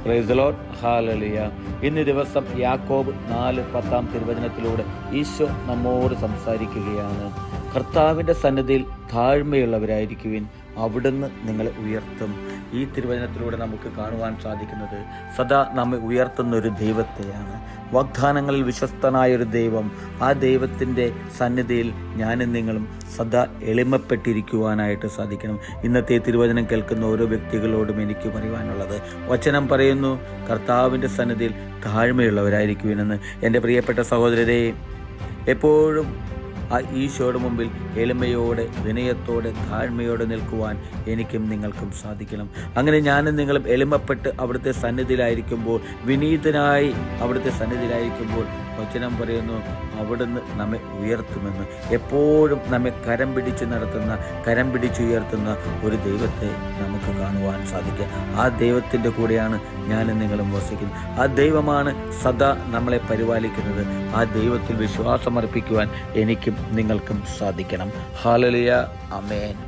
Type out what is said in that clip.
Praise the Lord. Hallelujah. ഇന്ന് ദിവസം യാക്കോബ് 4:10 തിരുവചനത്തിലൂടെ ഈശോ നമ്മോട് സംസാരിക്കുകയാണ്. കർത്താവിൻ്റെ സന്നിധിയിൽ താഴ്മയുള്ളവരായിരിക്കുവിൻ, അവിടുന്ന് നിങ്ങളെ ഉയർത്തും. ഈ തിരുവചനത്തിലൂടെ നമുക്ക് കാണുവാൻ സാധിക്കുന്നത് സദാ നമ്മെ ഉയർത്തുന്ന ഒരു ദൈവത്തെയാണ്. വാഗ്ദാനങ്ങളിൽ വിശ്വസ്തനായൊരു ദൈവം. ആ ദൈവത്തിൻ്റെ സന്നിധിയിൽ ഞാനും നിങ്ങളും സദാ എളിമപ്പെട്ടിരിക്കുവാനായിട്ട് സാധിക്കണം. ഇന്നത്തെ തിരുവചനം കേൾക്കുന്ന ഓരോ വ്യക്തികളോടും എനിക്ക് പറയുവാനുള്ളത്, വചനം പറയുന്നു കർത്താവിൻ്റെ സന്നിധിയിൽ താഴ്മയുള്ളവരായിരിക്കുമെന്ന്. എൻ്റെ പ്രിയപ്പെട്ട സഹോദരരെ, എപ്പോഴും ആ ഈശോയുടെ മുമ്പിൽ എളിമയോടെ, വിനയത്തോടെ, താഴ്മയോടെ നിൽക്കുവാൻ എനിക്കും നിങ്ങൾക്കും സാധിക്കണം. അങ്ങനെ ഞാനും നിങ്ങളും എളിമപ്പെട്ട് അവിടുത്തെ സന്നിധിയിലായിരിക്കുമ്പോൾ, വിനീതനായി അവിടുത്തെ സന്നിധിയിലായിരിക്കുമ്പോൾ വചനം പറയുന്നു അവിടുന്ന് നമ്മെ ഉയർത്തുമെന്ന്. എപ്പോഴും നമ്മെ കരം പിടിച്ച് നടത്തുന്ന, കരം പിടിച്ചുയർത്തുന്ന ഒരു ദൈവത്തെ നമുക്ക് കാണുവാൻ സാധിക്കുക. ആ ദൈവത്തിൻ്റെ കൂടെയാണ് ഞാനും നിങ്ങളും വസിക്കുന്നത്. ആ ദൈവമാണ് സദാ നമ്മളെ പരിപാലിക്കുന്നത്. ആ ദൈവത്തിൽ വിശ്വാസമർപ്പിക്കുവാൻ എനിക്കും നിങ്ങൾക്കും സാധിക്കണം. ഹല്ലേലൂയ. ആമേൻ.